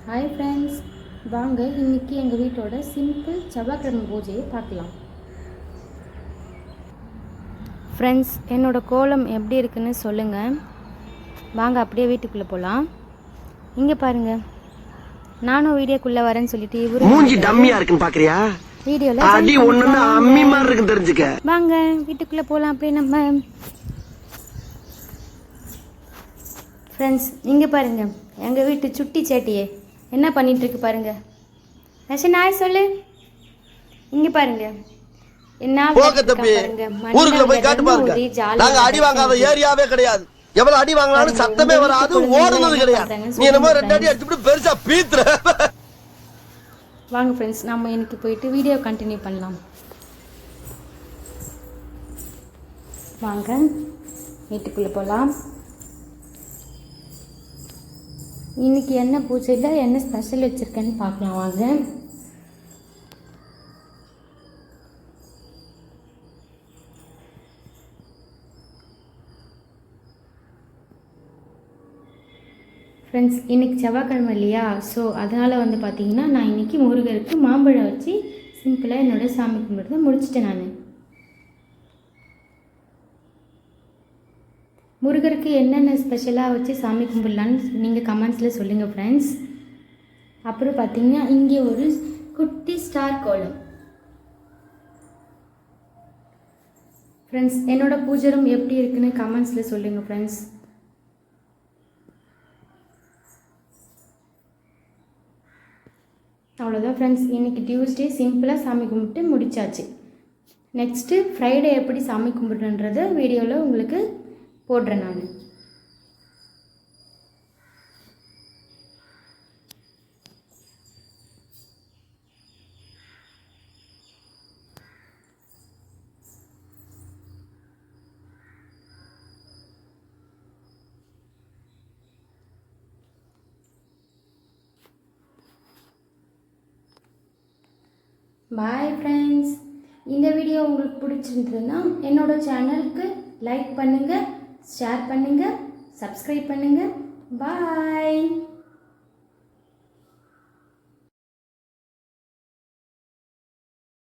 Hi friends, வாங்க இன்றைக்கி எங்கள் வீட்டோட சிம்பிள் செவ்வாய்க்கிழமை பூஜையை பார்க்கலாம். ஃப்ரெண்ட்ஸ், என்னோடய கோலம் எப்படி இருக்குன்னு சொல்லுங்கள். வாங்க அப்படியே வீட்டுக்குள்ளே போகலாம். இங்கே பாருங்கள், நானும் வீடியோக்குள்ளே வரேன்னு சொல்லிட்டு இவரு மூஞ்சி டம்மியா இருக்குன்னு பார்க்குறியா? வீடியோவில் அடி ஒன்றுன்னு அம்மி மாதிரி இருக்கு தெரிஞ்சுக்க. வாங்க வீட்டுக்குள்ளே போகலாம். அப்படியே நம்ம ஃப்ரெண்ட்ஸ் இங்கே பாருங்கள், எங்கள் வீட்டு சுட்டி சேட்டியே என்ன பண்ணிகிட்ருக்கு பாருங்கள். ரஷன் நாய் சொல்லு. இங்கே பாருங்கள் என்ன ஊருக்குள்ள போய் காட்டு பாருங்க. நாங்க அடி வாங்காத ஏரியாவே கிடையாது. எவ்வளவு அடி வாங்கினாலும் சத்தமே வராது, ஓடுனது கிடையாது. நீ என்னமோ 2 அடி அடிச்சுட்டு பெருசா பீத்துற. வாங்க ஃப்ரெண்ட்ஸ், நம்ம இன்னைக்கு போயிட்டு வீடியோ கண்டினியூ பண்ணலாம். வாங்க வீட்டுக்குள்ளே போகலாம். இன்றைக்கி என்ன பூஜையில் என்ன ஸ்பெஷல் வச்சுருக்கேன்னு பார்க்கலாம். வாங்க ஃப்ரெண்ட்ஸ், இன்றைக்கி செவ்வாய்க்கிழமை இல்லையா? ஸோ அதனால் பார்த்திங்கன்னா நான் இன்றைக்கி முருகருக்கு மாம்பழம் வச்சு சிம்பிளாக என்னோடய சாமி கும்பிட்றத முடிச்சிட்டேன். நான் முருகருக்கு என்னென்ன ஸ்பெஷலாக வச்சு சாமி கும்பிடலான்னு நீங்கள் கமெண்ட்ஸில் சொல்லுங்கள் ஃப்ரெண்ட்ஸ். அப்புறம் பார்த்திங்கன்னா இங்கே ஒரு குட்டி ஸ்டார் கோலம். ஃப்ரெண்ட்ஸ், என்னோடய பூஜை ரூம் எப்படி இருக்குன்னு கமெண்ட்ஸில் சொல்லுங்கள் ஃப்ரெண்ட்ஸ். அவ்வளோதான் ஃப்ரெண்ட்ஸ், இன்றைக்கி டியூஸ்டே சிம்பிளாக சாமி கும்பிட்டு முடித்தாச்சு. நெக்ஸ்ட்டு ஃப்ரைடே எப்படி சாமி கும்பிட்றன்றத வீடியோவில் உங்களுக்கு போடுறேன் நான். பாய் ஃப்ரெண்ட்ஸ், இந்த வீடியோ உங்களுக்கு பிடிச்சிருந்ததுன்னா என்னோடய சேனலுக்கு லைக் பண்ணுங்கள், ஷேர் பண்ணுங்கள், சப்ஸ்கிரைப் பண்ணுங்கள். பாய்.